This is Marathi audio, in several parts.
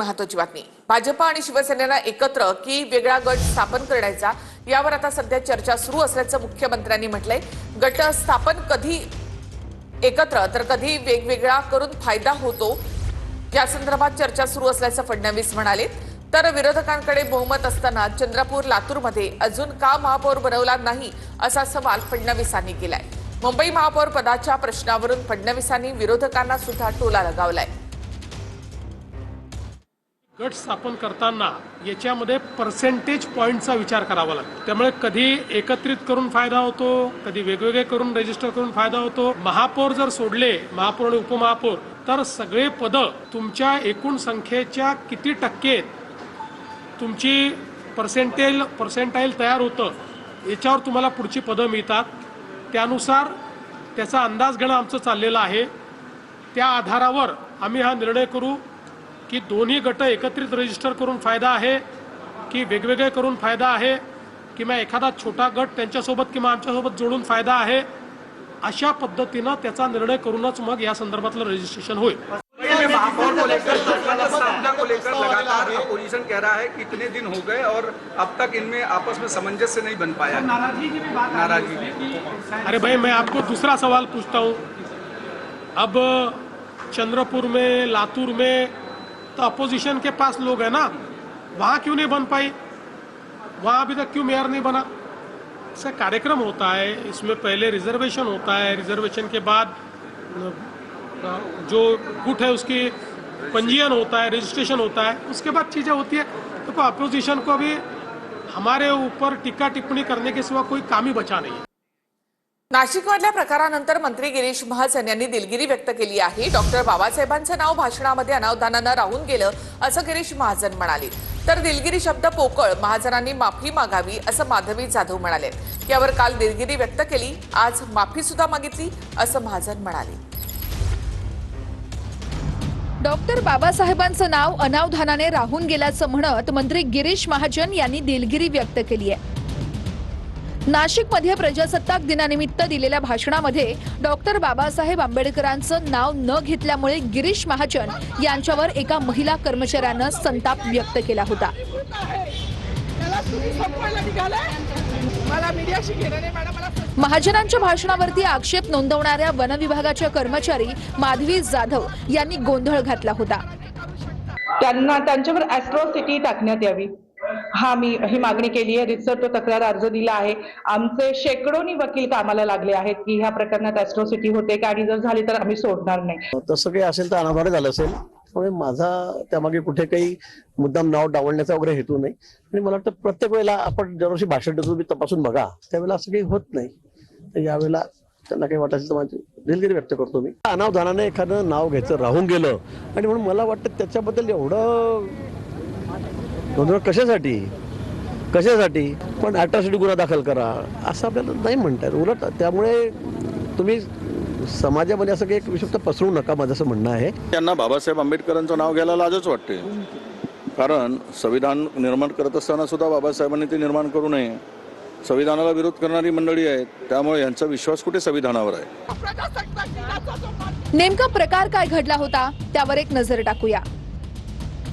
महत्वाची बातमी, भाजप आणि शिवसेनेला एकत्र की वेगळा गट स्थापन करण्याचा यावर आता सध्या चर्चा सुरू असल्याचं मुख्यमंत्र्यांनी म्हटलंय। गट स्थापन कधी एकत्र तर कधी वेगवेगळा करून फायदा होतो या संदर्भात चर्चा सुरू असल्याचं फडणवीस म्हणाले। तर विरोधकांकडे बहुमत असताना चंद्रपूर लातूरमध्ये अजून का महापौर बनवला नाही असा सवाल फडणवीसांनी केलाय। मुंबई महापौर पदाच्या प्रश्नावरून फडणवीसांनी विरोधकांना सुद्धा टोला लगावलाय। गट स्थापन करताना याच्यामध्ये पर्सेंटेज पॉइंटचा विचार करावा लागतो। त्यामुळे कधी एकत्रित करून फायदा होतो, कधी वेगवेगळे करून रजिस्टर करून फायदा होतो। महापौर जर सोडले, महापौर आणि उपमहापौर, तर सगळे पद तुमच्या एकूण संख्येच्या किती टक्के तुमची पर्सेंटाईल तयार होतं याच्यावर तुम्हाला पुढची पदं मिळतात। त्यानुसार त्याचा अंदाज घेणं आमचं चाललेलं आहे। त्या आधारावर आम्ही हा निर्णय करू की दोन्ही गट एकत्रित रजिस्टर करून फायदा आहे की वेगवेगळे करून फायदा आहे किंवा एखादा छोटा गट त्यांच्यासोबत किंवा आमच्यासोबत जोडून फायदा आहे। अशा पद्धतीनं त्याचा निर्णय करूनच मग या संदर्भातलं रजिस्ट्रेशन होईल। महापौर को लेकर लगातार अपोजिशन कह रहा है कि इतने दिन हो गए और अब तक इनमें आपस में सामंजस्य नहीं बन पाया। नाराजगी। अरे भाई, मैं आपको दूसरा सवाल पूछता हूँ। अब चंद्रपुर में, लातूर में तो अपोजिशन के पास लोग हैं ना, वहाँ क्यों नहीं बन पाई? वहाँ अभी तक क्यों मेयर नहीं बना? इसका कार्यक्रम होता है, इसमें पहले रिजर्वेशन होता है, रिजर्वेशन के बाद जो गुट है उसकी पंजीयन होता है, रजिस्ट्रेशन होता है, उसके बाद चीज़ें होती है। तो अपोजिशन को भी हमारे ऊपर टीका टिप्पणी करने के सिवा कोई काम ही बचा नहीं है। नाशिकमधल्या प्रकारानंतर मंत्री गिरीश महाजन यांनी दिलगिरी व्यक्त केली आहे। डॉक्टर बाबासाहेबांचं नाव भाषणामध्ये अनावधानानं राहून गेलं असं गिरीश महाजन म्हणाले। तर दिलगिरी शब्द पोकळ, महाजनांनी माफी मागावी असं माधवी जाधव म्हणाले। यावर काल दिलगिरी व्यक्त केली, आज माफी सुद्धा मागितली असं महाजन म्हणाले। डॉक्टर बाबासाहेबांचं नाव अनावधानाने राहून गेल्याचं म्हणत मंत्री गिरीश महाजन यांनी दिलगिरी व्यक्त केली आहे। नाशिकमध्ये प्रजासत्ताक दिनानिमित्त दिलेल्या भाषणामध्ये डॉक्टर बाबासाहेब आंबेडकरांचं नाव न घेतल्यामुळे गिरीश महाजन यांच्यावर एका महिला कर्मचाऱ्यानं संताप व्यक्त केला होता। महाजनांच्या भाषणावरती आक्षेप नोंदवणाऱ्या वन विभागाच्या कर्मचारी माधवी जाधव यांनी गोंधळ घातला होता। त्यांना त्यांच्यावर ॲट्रॉसिटी टाकण्यात यावी, मी ही मागणी केली आहे। रितसर तो तक्रार अर्ज दिला आहे। आमचे शेकडोनी वकील कामाला लागले आहेत की ह्या प्रकरणात ॲट्रॉसिटी होते का, आणि जर झाली तर आम्ही सोडणार नाही। तसं काही असेल तर अनाभारे झालं असेल, त्यामुळे माझा त्यामागे कुठे काही मुद्दाम नाव डावलण्याचा वगैरे हेतू नाही। आणि मला वाटतं प्रत्येक वेळेला आपण दरवर्षी भाषण देतो, मी तपासून बघा, त्यावेळेला असं काही होत नाही। तर यावेळेला त्यांना काही वाटायचं तर माझी दिलगिरी व्यक्त करतो मी। अनावधानाने एखादं नाव घ्यायचं राहून गेलं आणि म्हणून मला वाटतं त्याच्याबद्दल एवढं गोंधळ कशासाठी पण अॅट्रॉसिटी गुन्हा दाखल करा असं आपल्याला नाही म्हणतात। उलट त्यामुळे तुम्ही समाजामध्ये असं काही एक विषय पसरू नका, माझं असं म्हणणं आहे। त्यांना बाबासाहेब आंबेडकरांचं नाव घ्यायला लाजच वाटते, कारण संविधान निर्माण करत असताना सुद्धा बाबासाहेबांनी ते निर्माण करू नये। संविधानाला विरोध करणारी मंडळी आहेत, त्यामुळे यांचा विश्वास कुठे संविधानावर आहे। नेमका प्रकार काय घडला होता त्यावर एक नजर टाकूया।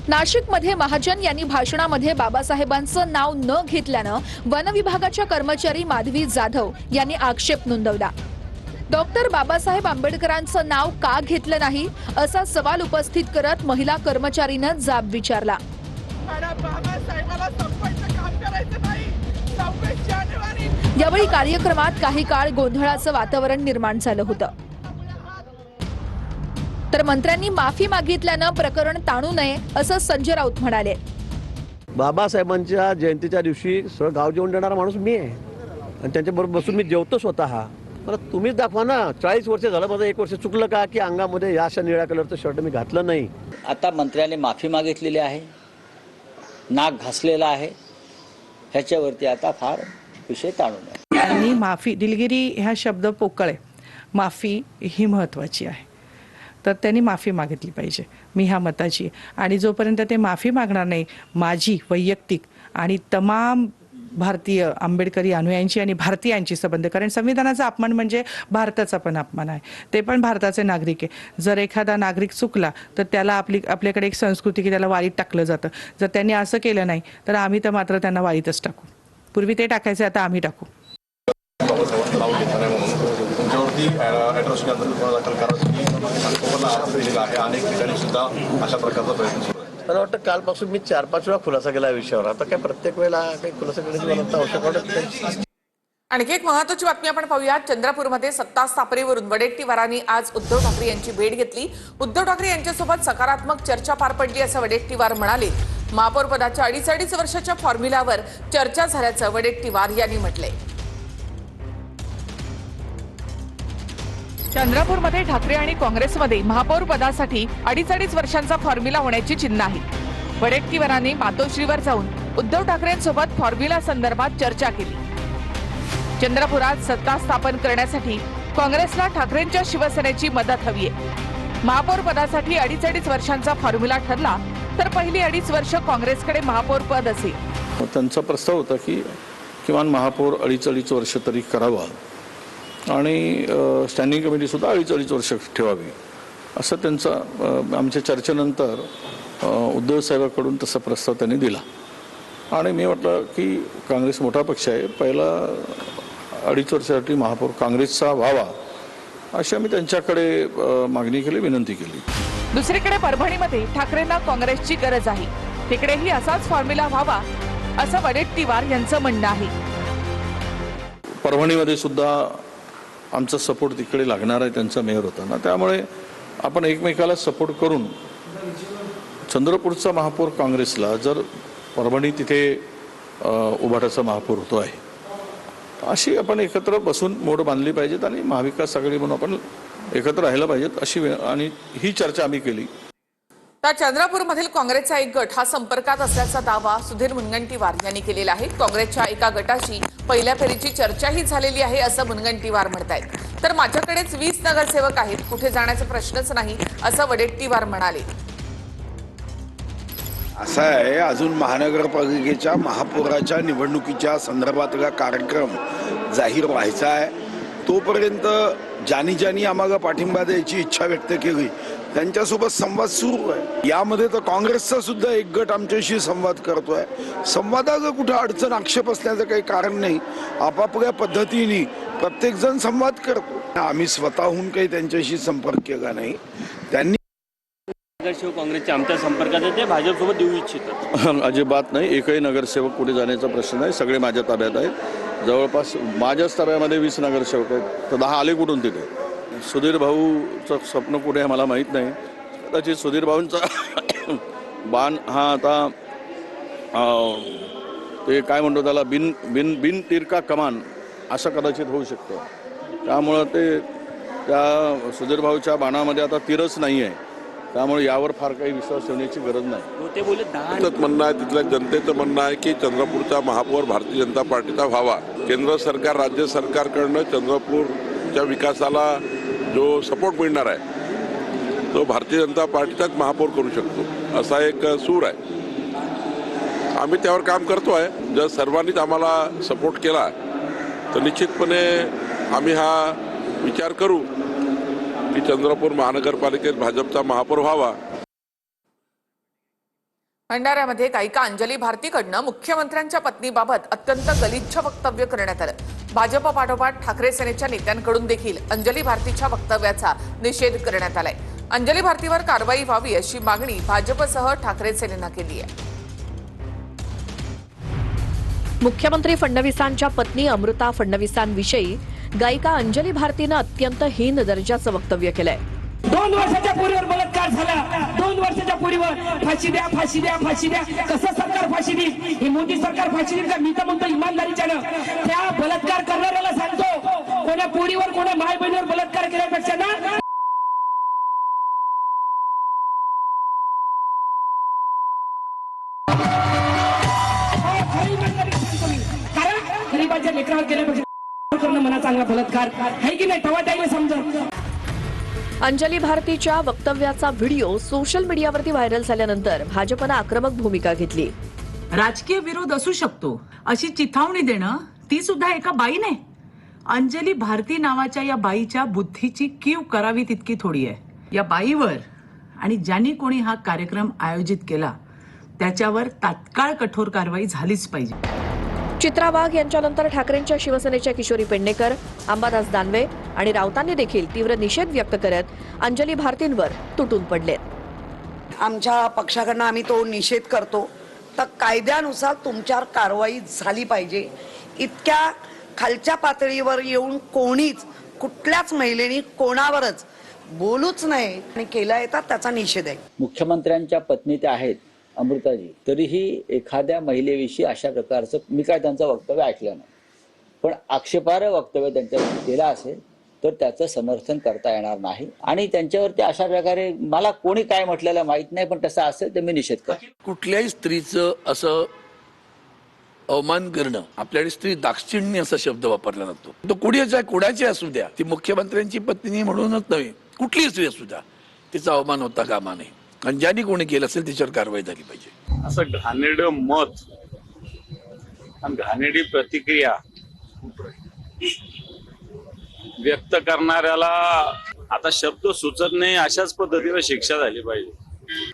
नाशिकमध्ये महाजन यांनी भाषणामध्ये बाबासाहेबांचं नाव न घेतल्यानं वन विभागाच्या कर्मचारी माधवी जाधव यांनी आक्षेप नोंदवला। डॉक्टर बाबासाहेब आंबेडकरांचं नाव का घेतलं नाही असा सवाल उपस्थित करत महिला कर्मचारीनं जाब विचारला। यावेळी कार्यक्रमात काही काळ गोंधळाचं वातावरण निर्माण झालं होतं। तर मंत्र्यांनी माफी मागितल्यानं प्रकरण ताणू नये असं संजय राऊत म्हणाले। बाबासाहेबांच्या जयंतीच्या दिवशी सगळं गाव जेवण देणारा माणूस मी आहे आणि त्यांच्याबरोबर बसून मी जेवतो स्वतः। मला तुम्हीच दाखवा ना, 40 वर्ष झालं, माझं 1 वर्ष चुकलं का की अंगामध्ये या अशा निळ्या कलरचं शर्ट मी घातलं नाही। आता मंत्र्याने माफी मागितलेली आहे, नाक घासलेला आहे, ह्याच्यावरती आता फार विषय ताणू नये। आणि माफी, दिलगिरी हा शब्द पोकळ आहे, माफी ही महत्त्वाची आहे, तर त्यांनी माफी मागितली पाहिजे, मी ह्या मताची। आणि जोपर्यंत ते माफी मागणार नाही, माझी वैयक्तिक आणि तमाम भारतीय आंबेडकरी अनुयायांची आणि भारतीयांची संबंध, कारण संविधानाचा अपमान म्हणजे भारताचा पण अपमान आहे. ते पण भारताचे नागरिक आहे. जर एखादा नागरिक चुकला तर त्याला आपल्याकडे एक संस्कृती की त्याला वाळीत टाकलं जातं. जर त्यांनी असं केलं नाही तर आम्ही तर मात्र त्यांना वाळीतच टाकू. पूर्वी ते टाकायचे, आता आम्ही टाकू. तुमच्यावरती ॲट्रॉसिटी अंतर्गत दाखल करायची आहे. अनेक ठिकाणी सुद्धा अशा प्रकारचा प्रयत्न सुरू आहे. मला वाटतं कालपासून मी 4-5 वेळा खुलासा केला या विषयावर. आता काय प्रत्येक वेळेला काही खुलासा करण्याची मला आता आवश्यक वाटत नाही. आणखी एक महत्त्वाची बातमी आपण पाहूया. चंद्रपूरमध्ये सत्ता स्थापनेवरून वडेट्टीवारांनी आज उद्धव ठाकरे यांची भेट घेतली. उद्धव ठाकरे यांच्यासोबत सकारात्मक चर्चा पार पडली असं वडेट्टीवार म्हणाले. महापौर पदाच्या 2.5 वर्षाच्या फॉर्म्युलावर चर्चा झाल्याचं वडेट्टीवार यांनी म्हटलंय. चंद्रपूरमध्ये ठाकरे आणि काँग्रेसमध्ये महापौर पदासाठी 2.5 वर्षांचा फॉर्म्युला होण्याची चिन्ह आहे. वडेट्टीवारांनी मातोश्रीवर जाऊन उद्धव ठाकरेंसोबत फॉर्म्युला संदर्भात चर्चा केली. चंद्रपुरात सत्ता स्थापन करण्यासाठी काँग्रेसला ठाकरेंच्या शिवसेनेची मदत हवी आहे. महापौर पदासाठी 2.5 वर्षांचा फॉर्म्युला ठरला तर पहिली 2.5 वर्ष काँग्रेसकडे महापौर पद असेल. त्यांचा प्रस्ताव होता की किमान महापौर 2.5 वर्ष तरी करावा आणि स्टँडिंग कमिटीसुद्धा 2.5 वर्ष ठेवावी, असं त्यांचा आमच्या चर्चेनंतर उद्धव साहेबांकडून तसा प्रस्ताव त्यांनी दिला. आणि मी म्हटलं की काँग्रेस मोठा पक्ष आहे, पहिला 2.5 वर्षासाठी महापौर काँग्रेसचा व्हावा अशी आम्ही त्यांच्याकडे मागणी केली, विनंती केली. दुसरीकडे परभणीमध्ये ठाकरेंना काँग्रेसची गरज आहे. तिकडेही असाच फॉर्म्युला व्हावा असं वडेट्टीवार यांचं म्हणणं आहे. परभणीमध्ये सुद्धा आमचा सपोर्ट तिकडे लागणार आहे, त्यांचा मेयर होता ना, त्यामुळे आपण एकमेकाला सपोर्ट करून चंद्रपूरचा महापौर काँग्रेसला जर परभणी तिथे उभाटाचा महापौर होतो आहे, अशी आपण एकत्र बसून मोड बांधली पाहिजेत आणि महाविकास आघाडी म्हणून आपण एकत्र राहायला पाहिजेत अशी आणि ही चर्चा आम्ही केली. तर चंद्रपूरमधील काँग्रेसचा एक गट हा संपर्कात असल्याचा दावा सुधीर मुनगंटीवार यांनी केलेला आहे. काँग्रेसच्या एका गटाशी पहिल्या फेरीची चर्चाही झालेली आहे असं मुनगंटीवार म्हणतायत. तर माझ्याकडेच 20 नगरसेवक आहेत, कुठे जाण्याचा प्रश्नच नाही असं वडेट्टीवार म्हणाले. असं आहे, अजून महानगरपालिकेच्या महापौराच्या निवडणुकीच्या संदर्भातला कार्यक्रम जाहीर व्हायचा आहे. तोपर्यंत ज्यांनी आम्हाला पाठिंबा द्यायची इच्छा व्यक्त केली त्यांच्यासोबत संवाद सुरू आहे. यामध्ये तर काँग्रेसचा सुद्धा एक गट आमच्याशी संवाद करतोय. संवादाला कुठं अडचण आक्षेप असण्याचं काही कारण नाही. आपापल्या पद्धतीने प्रत्येकजण संवाद करतो. आम्ही स्वतःहून काही त्यांच्याशी संपर्क केला नाही. त्यांनी काँग्रेसच्या आमच्या संपर्कात ते भाजपसोबत देऊ इच्छितात. अजिबात नाही. एकही नगरसेवक कुठे जाण्याचा प्रश्न नाही. सगळे माझ्या ताब्यात आहेत. जवळपास माझ्याच ताब्यामध्ये 20 नगरसेवक आहेत, तर 10 आले कुठून तिथे. सुधीर भाऊचं स्वप्न कुठे आहे मला माहीत नाही. कदाचित सुधीर भाऊंचा बाण हा आता ते काय म्हणतो त्याला बिन तिरका कमान असं कदाचित होऊ शकतं. त्यामुळं ते त्या सुधीर भाऊच्या बाणामध्ये आता तीरच नाही आहे. त्यामुळे यावर फार काही विश्वास ठेवण्याची गरज नाही. ते बोलले म्हणणं आहे, तिथल्या जनतेचं म्हणणं आहे की चंद्रपूरचा महापौर भारतीय जनता पार्टीचा व्हावा. केंद्र सरकार राज्य सरकारकडनं चंद्रपूरच्या विकासाला जो सपोर्ट मिळणार आहे तो भारतीय जनता पार्टीचाच महापौर करू शकतो असा एक सूर आहे. आम्ही त्यावर काम करतो आहे. जर सर्वांनीच आम्हाला सपोर्ट केला तर निश्चितपणे आम्ही हा विचार करू की चंद्रपूर महानगरपालिकेत भाजपचा महापौर व्हावा. भंडाऱ्यामध्ये गायिका अंजली भारतीकडनं मुख्यमंत्र्यांच्या पत्नीबाबत अत्यंत गलिच्छ वक्तव्य करण्यात आलं. भाजप पाठोपाठ ठाकरे सेनेच्या नेत्यांकडून देखील अंजली भारतीच्या वक्तव्याचा निषेध करण्यात आलाय. अंजली भारतीवर कारवाई व्हावी अशी मागणी भाजपसह ठाकरे सेनेनं केली आहे. मुख्यमंत्री फडणवीसांच्या पत्नी अमृता फडणवीसांविषयी गायिका अंजली भारतीनं अत्यंत हीन दर्जाचं वक्तव्य केलंय. 2 वर्षाच्या पूर्वीवर बलात्कार झाला. 2 वर्षाच्या पूर्वीवर फाशी द्या फाशी द्या फाशी द्या. कसं सरकार फाशी देईल? हे मोदी सरकार फाशी देईल का? मी तर म्हणतो इमानदारीच्यानं त्या बलात्कार करणाऱ्याला सांगतो, कोण्या पोरीवर कोण्या माय बहिणीवर बलात्कार केल्यापेक्षा ना गरीबाच्या लेकरावर केल्यापेक्षा करणं मना चांगला बलात्कार आहे की नाही? तेव्हा त्याला समजा. अंजली भारतीच्या वक्तव्याचा व्हिडिओ सोशल मीडियावरती व्हायरल झाल्यानंतर भाजपनं आक्रमक भूमिका घेतली. राजकीय विरोध असू शकतो अशी चिथावणी देणं ती सुद्धा एका बाईने. अंजली भारती नावाच्या या बाईच्या बुद्धीची कीव करावी तितकी थोडी आहे. या बाईवर आणि ज्यांनी कोणी हा कार्यक्रम आयोजित केला त्याच्यावर तात्काळ कठोर कारवाई झालीच पाहिजे. चित्रा वाघ यांच्यानंतर ठाकरेंच्या शिवसेनेच्या किशोरी पेडणेकर, अंबादास दानवे आणि राऊतांनी देखील तीव्र निषेध व्यक्त करत अंजली भारतींवर तुटून पडलेत. आमच्या पक्षाकडनं आम्ही तो निषेध करतो. तर कायद्यानुसार तुमच्यावर कारवाई झाली पाहिजे. इतक्या खालच्या पातळीवर येऊन कोणीच कुठल्याच महिलेनी कोणावरच बोलूच नाही आणि केला येतात त्याचा निषेध आहे. मुख्यमंत्र्यांच्या पत्नी त्या आहेत अमृताजी, तरीही एखाद्या महिलेविषयी अशा प्रकारचं मी काय त्यांचं वक्तव्य ऐकलं नाही, पण आक्षेपार्ह वक्तव्य त्यांच्यावर केलं असेल तर त्याचं समर्थन करता येणार नाही. आणि त्यांच्यावरती अशा प्रकारे मला कोणी काय म्हटलेलं माहित नाही, पण तसं असेल तर मी निषेध करतो. कुठल्याही स्त्रीचं असं अवमान करणं, आपल्याकडे स्त्री दाक्षिण्य असा शब्द वापरला जातो. तो कोणाची असू द्या, ती मुख्यमंत्र्यांची पत्नी म्हणूनच नव्हे, कुठलीही स्त्री असू द्या, तिचा अवमान होता कामा नये. आणि ज्यांनी कोणी केलं असेल त्याच्यावर कारवाई झाली पाहिजे. असं घाणेरडं मत आणि घाणेरडी प्रतिक्रिया व्यक्त करणाऱ्याला आता शब्द सुचत नाही, अशाच पद्धतीने शिक्षा झाली पाहिजे.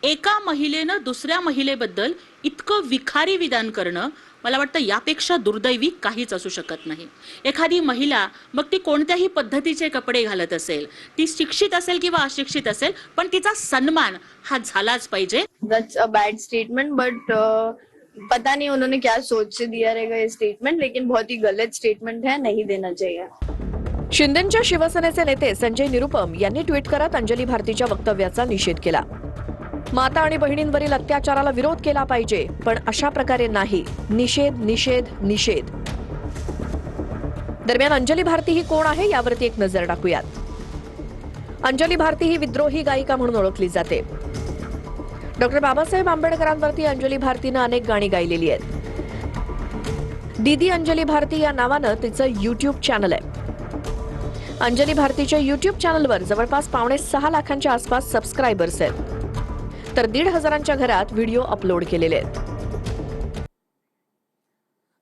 एका महिलेनं दुसऱ्या महिलेबद्दल इतकं विखारी विधान करणं, मला वाटतं यापेक्षा दुर्दैवी काहीच असू शकत नाही. एखादी महिला मग ती कोणत्याही पद्धतीचे कपडे घालत असेल, ती शिक्षित असेल किंवा अशिक्षित असेल, पण तिचा सन्मान हा झालाच पाहिजे. That's a bad statement, but पता नहीं उन्होंने क्या सोच से दिया रहेगा ये स्टेटमेंट, लेकिन बहुत ही गलत स्टेटमेंट है, नहीं देना चाहिए. शिंदेच्या शिवसेनेचे नेते संजय निरुपम यांनी ट्विट करत अंजली भारतीच्या वक्तव्याचा निषेध केला. माता आणि बहिणींवरील अत्याचाराला विरोध केला पाहिजे, पण अशा प्रकारे नाही. निषेध निषेध निषेध. दरम्यान अंजली भारती ही कोण आहे यावरती एक नजर टाकूयात. अंजली भारती ही विद्रोही गायिका म्हणून ओळखली जाते. डॉक्टर बाबासाहेब आंबेडकरांवरती अंजली भारतीनं अनेक गाणी गायलेली आहेत. दीदी अंजली भारती या नावानं तिचं युट्यूब चॅनल आहे. अंजली भारतीच्या युट्यूब चॅनलवर जवळपास 5.6 लाखांच्या आसपास सबस्क्रायबर्स आहेत, तर 1,500च्या घरात व्हिडिओ अपलोड केलेले आहेत.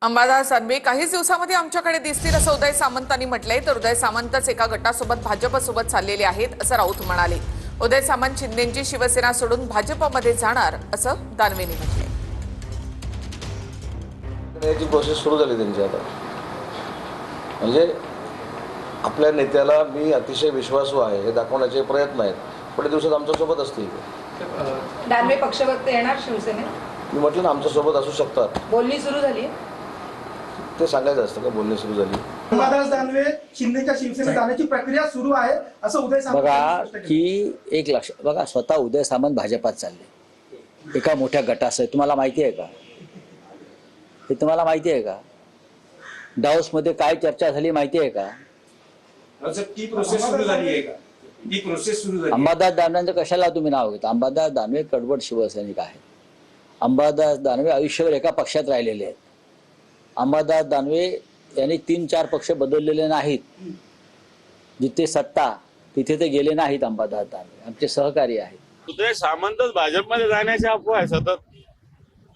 अंबादास दानवे काहीच दिवसामध्ये आमच्याकडे दिसतील असं उदय सामंतांनी म्हटलंय, तर उदय सामंतच एका गटासोबत भाजपसोबत चाललेले आहेत असं राऊत म्हणाले. उदय सामंत शिंदेची शिवसेना सोडून भाजपमध्ये जाणार असं दानवेंनी म्हटलंय. याची प्रोसेस सुरू झाली त्यांची आता. म्हणजे आपल्या नेत्याला मी अतिशय विश्वासू आहे हे दाखवण्याचे प्रयत्न आहेत. पुढे दिवसात आमच्यासोबत असतील. दानवे पक्षावर येणार शिवसेनेत? मी म्हटलं ना आमच्यासोबत असू शकतात. बोलणी सुरू झाली, ते सांगायचं असतं का बोलणी सुरू झाली. अंबादास दानवे शिंदेच्या शिवसेनेत जाण्याची प्रक्रिया सुरू आहे असं उदय सामंत बघा की एक लक्ष बघा, स्वतः उदय सामंत भाजपात चालले एका मोठ्या गटासह. तुम्हाला माहिती आहे का हे? तुम्हाला माहिती आहे का डाऊस मध्ये काय चर्चा झाली माहिती आहे का? ती प्रोसेस सुरू झाली आहे का? ती प्रोसेस सुरू झाली. अंबादास दानवेंचं कशाला तुम्ही नाव घेता? अंबादास दानवे कडवट शिवसैनिक आहेत. अंबादास दानवे आयुष्यभर एका पक्षात राहिलेले आहेत. अंबादास दानवे यांनी 3-4 पक्ष बदललेले नाहीत. जिथे सत्ता तिथे ते गेले नाहीत. अंबादास दानवे आमचे सहकारी आहेत. उदय सामंतच भाजपमध्ये जाण्याची अफवा आहे सतत.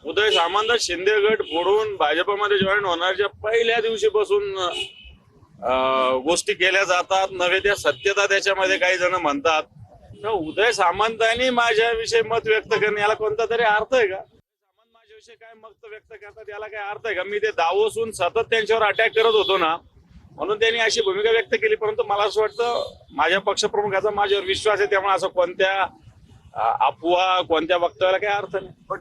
उदय सामंत शिंदे गट फोडून भाजपमध्ये जॉईन होणारच्या पहिल्या दिवशीपासून गोष्टी केल्या जातात. नव्हे त्या सत्यता त्याच्यामध्ये काही जण म्हणतात. तर उदय सामंतांनी माझ्याविषयी मत व्यक्त करणे याला कोणता तरी अर्थ आहे का? सामंत माझ्याविषयी काय मत व्यक्त करतात याला काय अर्थ आहे का? मी ते दावोसून सतत त्यांच्यावर अटॅक करत होतो ना, म्हणून त्यांनी अशी भूमिका व्यक्त केली. परंतु मला असं वाटतं माझ्या पक्षप्रमुखाचा माझ्यावर विश्वास आहे, त्यामुळे असं कोणत्या अफवा कोणत्या वक्तव्याला काही अर्थ नाही.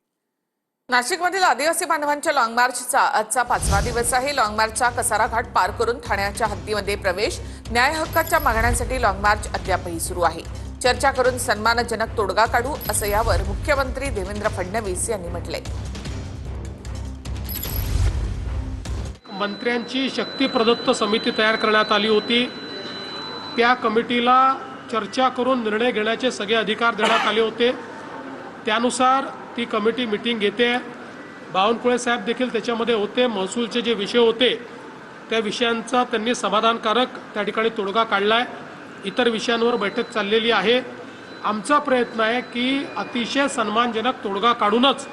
नाशिकमधील आदिवासी बांधवांच्या लॉंग मार्चचा आजचा 5वा दिवस आहे. लॉंग मार्चचा कसारा घाट पार करून ठाण्याच्या हद्दीमध्ये प्रवेश. न्याय हक्काच्या मागण्यांसाठी लॉंग मार्च अद्यापही सुरू आहे. चर्चा करून सन्मानजनक तोडगा काढू असं यावर मुख्यमंत्री देवेंद्र फडणवीस यांनी म्हटलंय. मंत्र्यांची शक्ती प्रदत्त समिती तयार करण्यात आली होती. त्या कमिटीला चर्चा करून निर्णय घेण्याचे सगळे अधिकार देण्यात आले होते. त्यानुसार ती कमिटी मिटिंग घेते. बावनकुळे साहेब देखील त्याच्यामध्ये होते. महसूलचे जे विषय होते त्या विषयांचा त्यांनी समाधानकारक त्या ठिकाणी तोडगा काढलाय. इतर विषयांवर बैठक चाललेली आहे. आमचा प्रयत्न आहे की अतिशय सन्मानजनक तोडगा काढूनच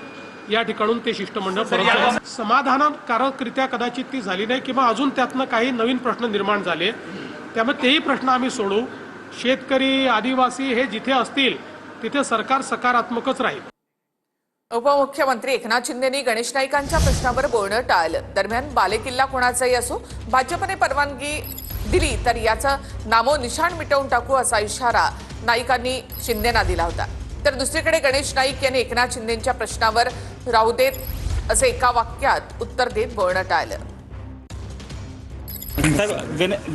या ठिकाणून ते शिष्टमंडळ परत झालं. समाधानकारकरित्या कदाचित ती झाली नाही किंवा अजून त्यातनं काही नवीन प्रश्न निर्माण झाले, त्यामुळे तेही प्रश्न आम्ही सोडवू. शेतकरी, आदिवासी हे जिथे असतील तिथे सरकार सकारात्मकच राहील. उपमुख्यमंत्री एकनाथ शिंदेंनी गणेश नाईकांच्या प्रश्नावर बोलणं टाळलं. दरम्यान बालेकिल्ला कोणाचाही असो, भाजपने परवानगी दिली तर याचं नामोनिशाण मिटवून टाकू असा इशारा नाईकांनी शिंदेंना दिला होता. तर दुसरीकडे गणेश नाईक यांनी एकनाथ शिंदेंच्या प्रश्नावर राहू देत असे एका वाक्यात उत्तर देत बोलणं टाळलं.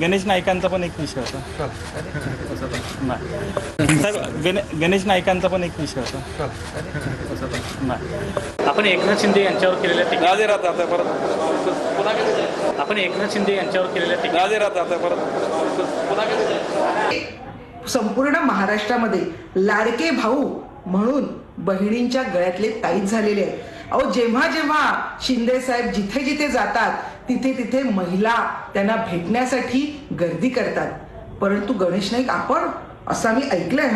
गणेश नाईकांचा पण एक विषय होता. गणेश नाईकांचा पण एक विषय होता. आपण एकनाथ शिंदे यांच्यावर केलेल्या आपण एकनाथ शिंदे यांच्यावर केलेल्या संपूर्ण महाराष्ट्रामध्ये लाडके भाऊ म्हणून बहिणींच्या गळ्यातले ताईत झालेले आहेत. अहो, जेव्हा जेव्हा शिंदे साहेब जिथे जिथे जातात तिथे तिथे महिला त्यांना भेटण्यासाठी गर्दी करतात. परंतु गणेश नाईक, आपण असं मी ऐकलंय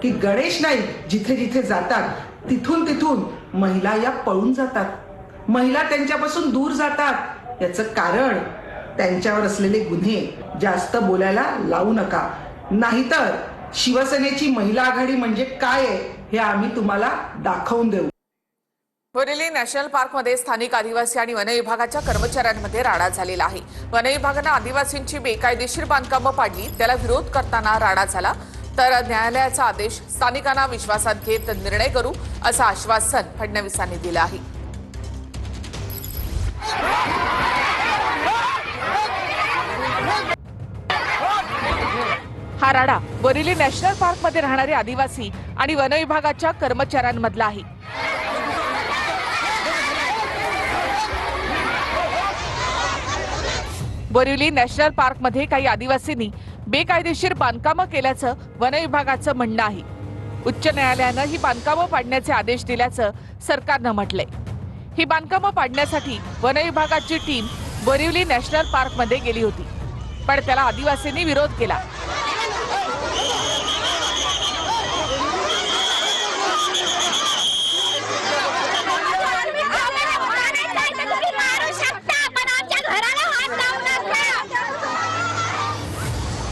की गणेश नाईक जिथे जिथे जातात तिथून महिला या पळून जातात, महिला त्यांच्यापासून दूर जातात. याचं कारण त्यांच्यावर असलेले गुन्हे. जास्त बोलायला लावू नका, नाहीतर शिवसेनेची महिला आघाडी म्हणजे काय आहे हे आम्ही तुम्हाला दाखवून देऊ. बोरिवली नॅशनल पार्कमध्ये स्थानिक आदिवासी आणि वन विभागाच्या कर्मचाऱ्यांमध्ये राडा झालेला आहे. वन विभागानं आदिवासींची बेकायदेशीर बांधकामं पाडली, त्याला विरोध करताना राडा झाला. तर न्यायालयाचा आदेश स्थानिकांना विश्वासात घेत निर्णय करू असं आश्वासन फडणवीसांनी दिलं आहे. हा राडा बोरिवली नॅशनल पार्कमध्ये राहणारे आदिवासी आणि वन विभागाच्या कर्मचाऱ्यांमधला आहे. बोरिवली नॅशनल पार्कमध्ये काही आदिवासींनी बेकायदेशीर बांधकामं केल्याचं वन विभागाचं म्हणणं आहे. उच्च न्यायालयानं ही बांधकामं पाडण्याचे आदेश दिल्याचं सरकारनं म्हटलंय. ही बांधकामं पाडण्यासाठी वन विभागाची टीम बोरिवली नॅशनल पार्कमध्ये गेली होती, पण त्याला आदिवासींनी विरोध केला.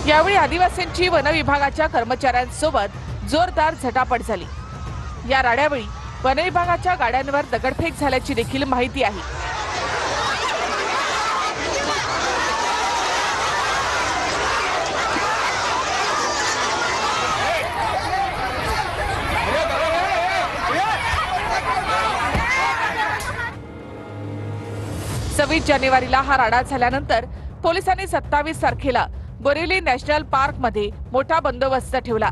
यावेळी आदिवासींची वन विभागाच्या कर्मचाऱ्यांसोबत जोरदार झटापट झाली. या राड्यावेळी वन विभागाच्या गाड्यांवर दगडफेक झाल्याची देखील माहिती आहे. सव्वीस जानेवारीला हा राडा झाल्यानंतर पोलिसांनी 27 तारखेला बोरिवली नॅशनल पार्कमध्ये मोठा बंदोबस्त ठेवला.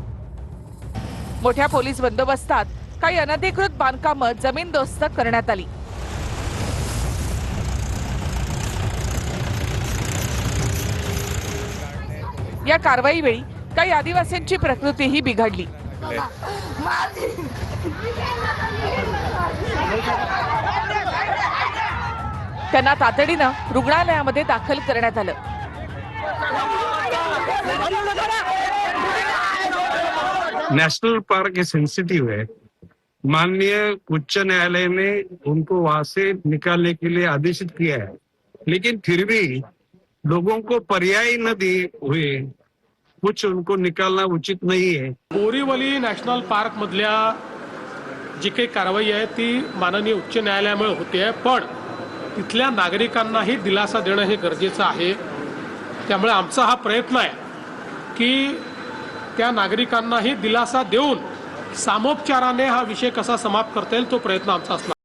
मोठ्या पोलीस बंदोबस्तात काही अनधिकृत बांधकामं जमीनदोस्त करण्यात आली. या कारवाईवेळी काही आदिवासींची प्रकृतीही बिघडली. त्यांना तातडीनं रुग्णालयामध्ये दाखल करण्यात आलं. नेशनल पार्क ये सेंसिटिव है. माननीय उच्च न्यायालय ने उनको वहां से निकालने के लिए आदेशित किया है, लेकिन फिर भी लोगों को पर्याय न दिए हुए कुछ उनको निकालना उचित नहीं है. बोरिवली नॅशनल पार्क मधल्या जी काही कारवाई आहे ती माननीय उच्च न्यायालयामुळे होते, पण तिथल्या नागरिकांनाही दिलासा देणं हे गरजेचं आहे. त्यामुळे आमचा हा प्रयत्न आहे की त्या नागरिकांनाही दिलासा देऊन सामोपचाराने हा विषय कसा समाप्त करता येईल तो प्रयत्न आमचा असणार.